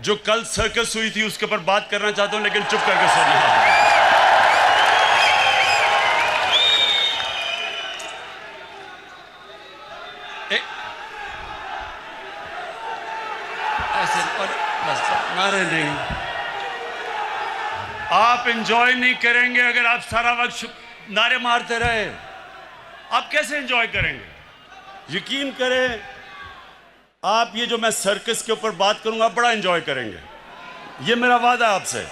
जो कल सर्कस हुई थी उसके ऊपर बात करना चाहता हूं, लेकिन चुप करके सुनना। ऐसे बस मारे नहीं, आप एंजॉय नहीं करेंगे अगर आप सारा वक्त नारे मारते रहे। आप कैसे एंजॉय करेंगे? यकीन करें, आप ये जो मैं सर्कस के ऊपर बात करूंगा बड़ा एंजॉय करेंगे, ये मेरा वादा है आपसे।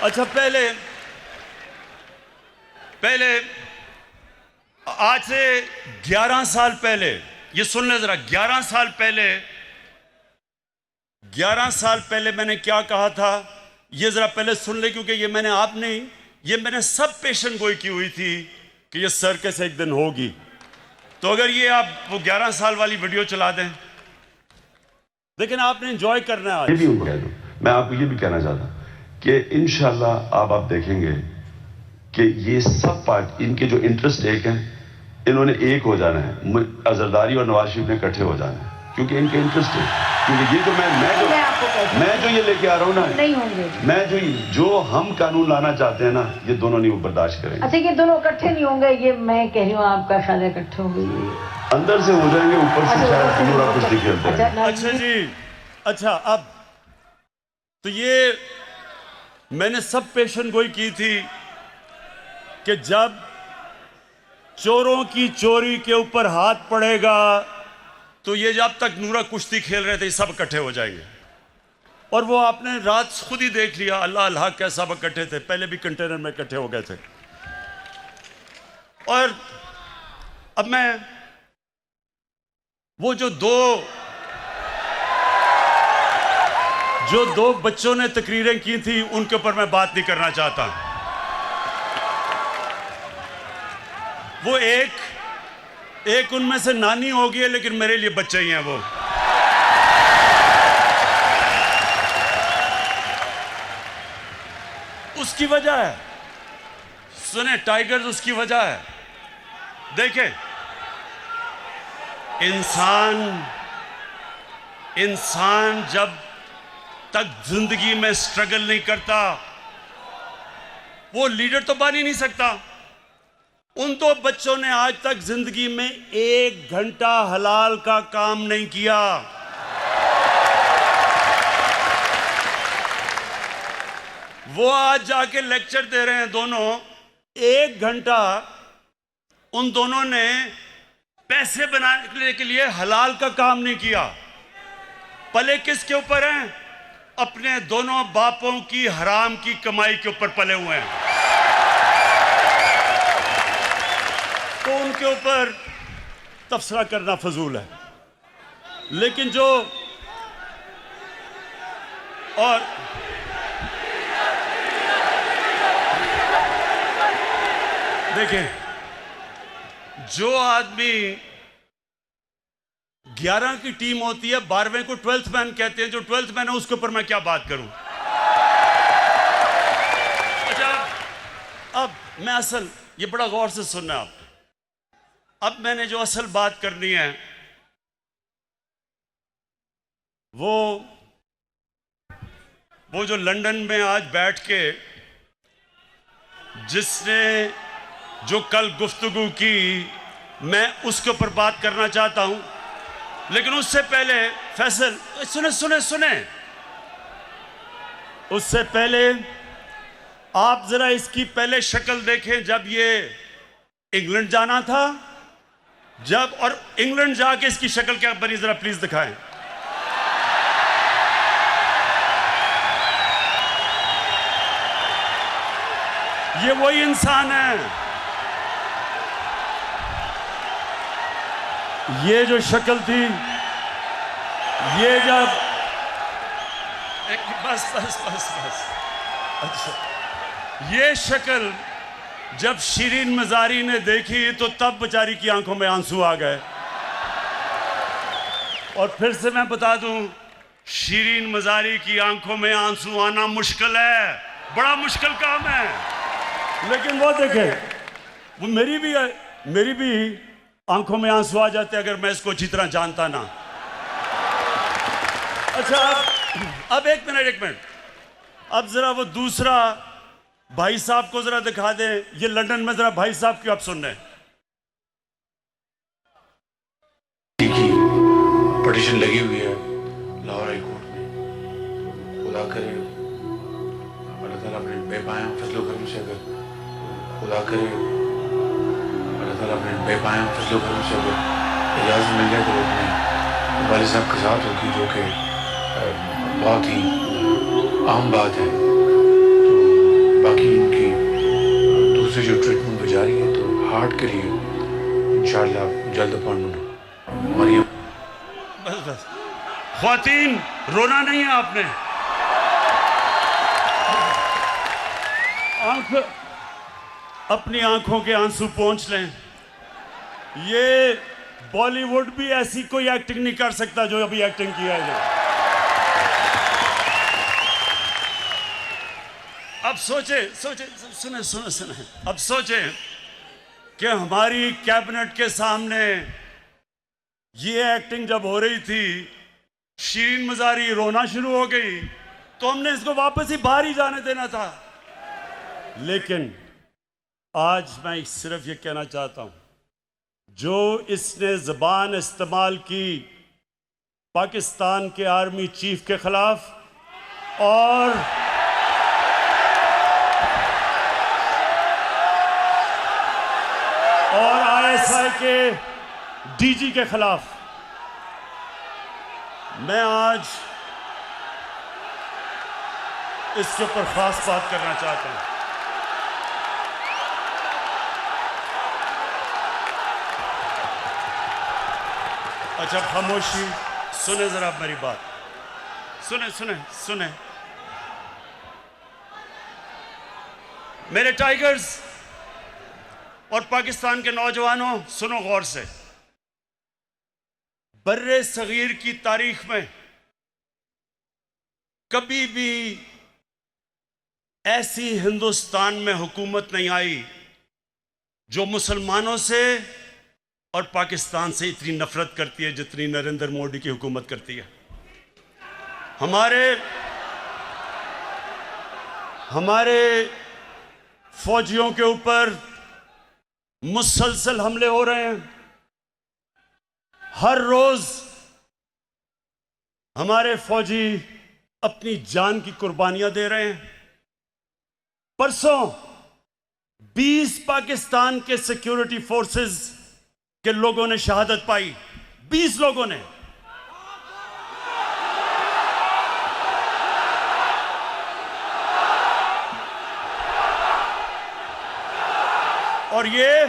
अच्छा, पहले आज से 11 साल पहले, ये सुन ले जरा, 11 साल पहले मैंने क्या कहा था, ये जरा पहले सुन ले, क्योंकि ये मैंने आप नहीं, ये मैंने सब पेशन गोई की हुई थी कि ये सर्कस एक दिन होगी। तो अगर ये आप वो 11 साल वाली वीडियो चला दें, लेकिन आपने एंजॉय करना है आज। ये भी उनको कह दूं, मैं आपको ये भी कहना चाहता कि इंशाल्लाह आप देखेंगे कि ये सब पार्ट, इनके जो इंटरेस्ट एक हैं, इन्होंने एक हो जाना है। अजरदारी और नवाज शरीफ ने इकट्ठे हो जाना है, क्योंकि इनके इंटरेस्ट है। क्योंकि ये जो मैं जो ये लेके आ रहा हूँ ना, नहीं होंगे। मैं जो हम कानून लाना चाहते हैं ना, ये दोनों नहीं बर्दाश्त करेंगे। अच्छा, ये दोनों इकट्ठे नहीं होंगे, ये मैं कह रही हूँ, आपका ख्याल है इकट्ठे होंगे? अंदर से हो जाएंगे, ऊपर से शायद पूरा कुछ खेलते हैं। अच्छा जी, अच्छा, अब तो ये मैंने सब पेशन गोई की थी कि जब चोरों की चोरी के ऊपर हाथ पड़ेगा तो ये जब तक नूरा कुश्ती खेल रहे थे सब इकट्ठे हो जाएंगे। और वो आपने रात खुद ही देख लिया, अल्लाह अल्लाह कैसा सब इकट्ठे थे, पहले भी कंटेनर में इकट्ठे हो गए थे। और अब मैं वो जो दो बच्चों ने तकरीरें की थी उनके ऊपर मैं बात नहीं करना चाहता। वो एक उनमें से नानी होगी है, लेकिन मेरे लिए बच्चे ही हैं वो। उसकी वजह है, सुने टाइगर्स, उसकी वजह है। देखें, इंसान जब तक जिंदगी में स्ट्रगल नहीं करता वो लीडर तो बन ही नहीं सकता। उन दो बच्चों ने आज तक जिंदगी में 1 घंटा हलाल का काम नहीं किया। वो आज जाके लेक्चर दे रहे हैं दोनों। 1 घंटा उन दोनों ने पैसे बनाने के लिए हलाल का काम नहीं किया। पले किसके ऊपर हैं? अपने दोनों बापों की हराम की कमाई के ऊपर पले हुए हैं। तो उनके ऊपर तबसरा करना फजूल है। लेकिन जो और देखें, जो आदमी 11 की टीम होती है, 12वें को 12th मैन कहते हैं, जो 12th मैन है उसके ऊपर मैं क्या बात करूं। अच्छा, अब मैं असल, ये बड़ा गौर से सुनना आप, अब मैंने जो असल बात करनी है वो जो लंदन में आज बैठ के जिसने जो कल गुफ्तगू की, मैं उसके ऊपर बात करना चाहता हूं। लेकिन उससे पहले फैसल, सुने, उससे पहले आप जरा इसकी पहले शक्ल देखें। जब ये इंग्लैंड जाना था, जब, और इंग्लैंड जाके इसकी शक्ल क्या बनी, जरा प्लीज दिखाएं। ये वही इंसान है। ये जो शक्ल थी, ये जब बस अच्छा, ये शक्ल जब शीरीन मजारी ने देखी तो तब बेचारी की आंखों में आंसू आ गए। और फिर से मैं बता दूं, शीरीन मजारी की आंखों में आंसू आना मुश्किल है, बड़ा मुश्किल काम है। लेकिन वो देखे, वो मेरी भी आंखों में आंसू आ जाते अगर मैं इसको अच्छी तरह जानता ना। अच्छा, अब एक मिनट, अब जरा वो दूसरा भाई साहब को जरा दिखा दें। ये लंदन में जरा भाई साहब क्यों आप सुन रहे हैं? पटिशन लगी हुई है लाहौर हाई कोर्ट में। खुदा करे अल्लाह ताला अपने बेपाया फजलो करम से, अगर खुदा करे अल्लाह ताला अपने बेपाया फजलो करम से अगर इजाज़त मिल जाए तो अपने वालिद साहब के साथ होगी, जो कि बहुत ही अहम बात है। तो बाकी इनकी दूसरी जो ट्रीटमेंट भी जारी है, तो हार्ट के लिए इंशाअल्लाह जल्द अपॉइंटमेंट। मरियम बस ख्वातीन, रोना नहीं है आपने। अपनी आंखों के आंसू पोंछ लें। ये बॉलीवुड भी ऐसी कोई एक्टिंग नहीं कर सकता जो अभी एक्टिंग किया है। अब सोचे सुने, अब सोचे कि हमारी कैबिनेट के सामने ये एक्टिंग जब हो रही थी, शीरीन मजारी रोना शुरू हो गई, तो हमने इसको वापस ही बाहर ही जाने देना था। लेकिन आज मैं सिर्फ ये कहना चाहता हूं, जो इसने ज़बान इस्तेमाल की पाकिस्तान के आर्मी चीफ के खिलाफ और ISI के डीजी के खिलाफ, मैं आज इसके ऊपर खास बात करना चाहता हूं। अच्छा, खामोशी, सुने जरा मेरी बात, सुने मेरे टाइगर्स और पाकिस्तान के नौजवानों, सुनो गौर से। बर्रे सगीर की तारीख में कभी भी ऐसी हिंदुस्तान में हुकूमत नहीं आई जो मुसलमानों से और पाकिस्तान से इतनी नफरत करती है जितनी नरेंद्र मोदी की हुकूमत करती है। हमारे फौजियों के ऊपर मुसलसल हमले हो रहे हैं। हर रोज हमारे फौजी अपनी जान की कुर्बानियां दे रहे हैं। परसों 20 पाकिस्तान के सिक्योरिटी फोर्सेस के लोगों ने शहादत पाई, 20 लोगों ने। और ये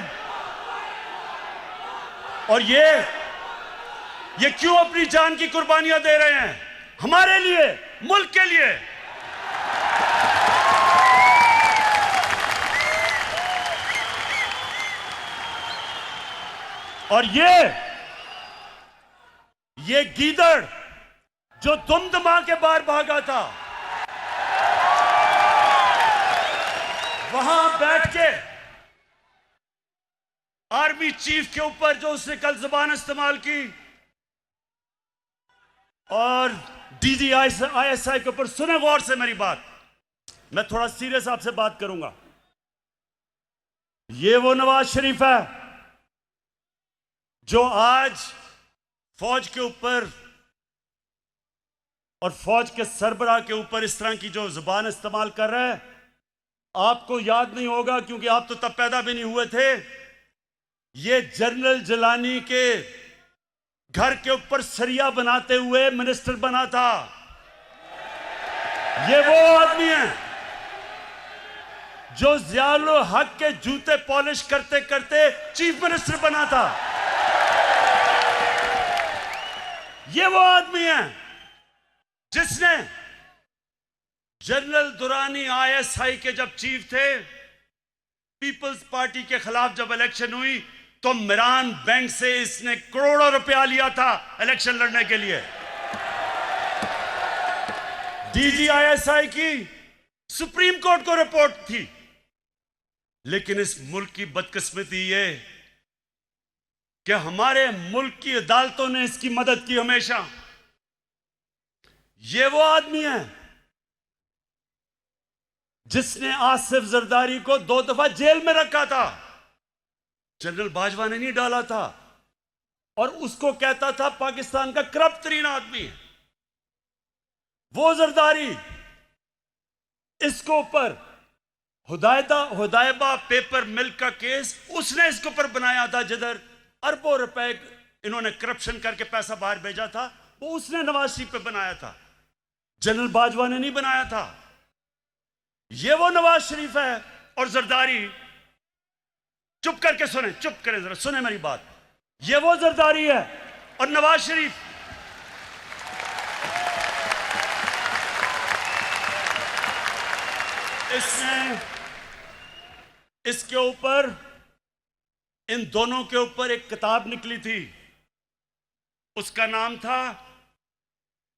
क्यों अपनी जान की कुर्बानियां दे रहे हैं? हमारे लिए, मुल्क के लिए। और ये गीदड़ जो दुमदमा के बाहर भागा था, वहां बैठ के आर्मी चीफ के ऊपर जो उसने कल जुबान इस्तेमाल की और डीजी ISI के ऊपर, सुने गौर से मेरी बात, मैं थोड़ा सीरियस आपसे बात करूंगा। ये वो नवाज शरीफ है जो आज फौज के ऊपर और फौज के सरबराह के ऊपर इस तरह की जो जुबान इस्तेमाल कर रहा है। आपको याद नहीं होगा क्योंकि आप तो तब पैदा भी नहीं हुए थे। ये जनरल जिलानी के घर के ऊपर सरिया बनाते हुए मिनिस्टर बना था। ये वो आदमी है जो ज़ियाउल हक के जूते पॉलिश करते करते चीफ मिनिस्टर बना था। ये वो आदमी है जिसने जनरल दुरानी ISI के जब चीफ थे, पीपल्स पार्टी के खिलाफ जब इलेक्शन हुई तो मिरान बैंक से इसने करोड़ों रुपया लिया था इलेक्शन लड़ने के लिए। डीजी ISI की सुप्रीम कोर्ट को रिपोर्ट थी। लेकिन इस मुल्क की बदकिस्मती ये कि हमारे मुल्क की अदालतों ने इसकी मदद की हमेशा। ये वो आदमी है जिसने आसिफ जरदारी को 2 दफा जेल में रखा था। जनरल बाजवा ने नहीं डाला था, और उसको कहता था पाकिस्तान का करप्ट तरीन आदमी है वो जरदारी। इसको ऊपर हुदायबा पेपर मिल्क का केस उसने इसके ऊपर बनाया था, जिधर अरबों रुपए इन्होंने करप्शन करके पैसा बाहर भेजा था, वो उसने नवाज शरीफ पे बनाया था, जनरल बाजवा ने नहीं बनाया था। ये वो नवाज शरीफ है। और जरदारी, चुप करके सुने, चुप करें जरा, सुने मेरी बात। ये वो जरदारी है और नवाज शरीफ इसने इसके ऊपर, इन दोनों के ऊपर एक किताब निकली थी, उसका नाम था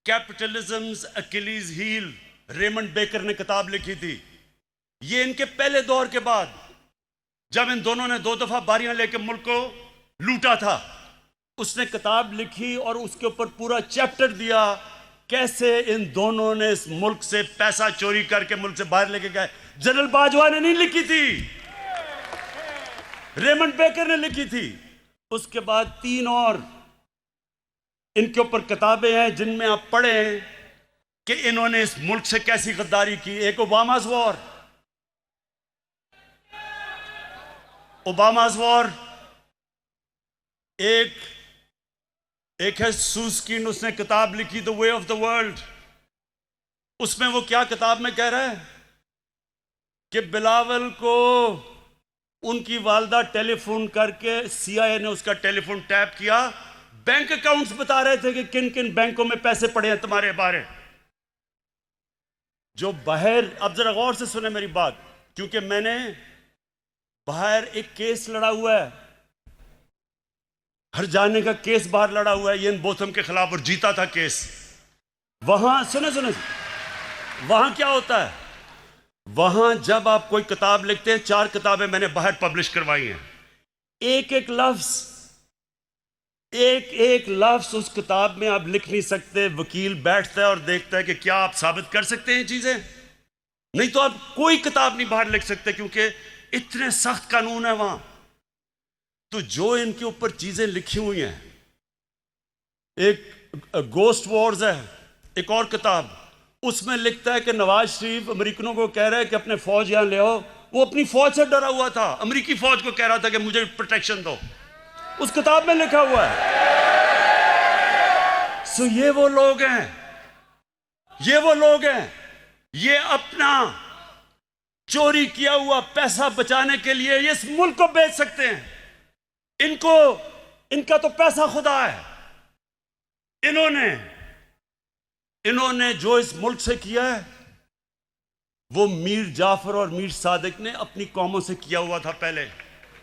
कैपिटलिज्म्स अकिलीज हील। रेमंड बेकर ने किताब लिखी थी। ये इनके पहले दौर के बाद, जब इन दोनों ने 2 दफा बारियां लेकर मुल्क को लूटा था, उसने किताब लिखी और उसके ऊपर पूरा चैप्टर दिया कैसे इन दोनों ने इस मुल्क से पैसा चोरी करके मुल्क से बाहर लेके गए। जनरल बाजवा ने नहीं लिखी थी, रेमंड बेकर ने लिखी थी। उसके बाद 3 और इनके ऊपर किताबें हैं जिनमें आप पढ़ें कि इन्होंने इस मुल्क से कैसी गद्दारी की। एक ओबामा's वॉर, एक है सूस्कीन, उसने किताब लिखी the way of the world. उसमें वो क्या किताब में कह रहा है कि बिलावल को उनकी वालदा टेलीफोन करके, CIA ने उसका टेलीफोन टैप किया, बैंक अकाउंट्स बता रहे थे कि किन किन बैंकों में पैसे पड़े हैं तुम्हारे बारे। जो बाहर, अब जरा गौर से सुने मेरी बात, क्योंकि मैंने बाहर एक केस लड़ा हुआ है, हर जाने का केस बाहर लड़ा हुआ है इयान बोथम के खिलाफ, और जीता था केस। वहां सुने वहां क्या होता है, वहां जब आप कोई किताब लिखते हैं, 4 किताबें मैंने बाहर पब्लिश करवाई हैं, एक एक लफ्ज उस किताब में आप लिख नहीं सकते। वकील बैठता है और देखता है कि क्या आप साबित कर सकते हैं चीजें, नहीं तो आप कोई किताब नहीं बाहर लिख सकते, क्योंकि इतने सख्त कानून है वहां। तो जो इनके ऊपर चीजें लिखी हुई हैं, एक गोस्ट वॉर्स है, एक और किताब, उसमें लिखता है कि नवाज शरीफ अमेरिकनों को कह रहा है कि अपने फौज यहां ले आओ। वो अपनी फौज से डरा हुआ था, अमेरिकी फौज को कह रहा था कि मुझे प्रोटेक्शन दो, उस किताब में लिखा हुआ है। सो ये वो लोग हैं, ये अपना चोरी किया हुआ पैसा बचाने के लिए ये इस मुल्क को बेच सकते हैं। इनका तो पैसा खुदा है। इन्होंने जो इस मुल्क से किया है, वो मीर जाफर और मीर सादिक ने अपनी कौमों से किया हुआ था पहले।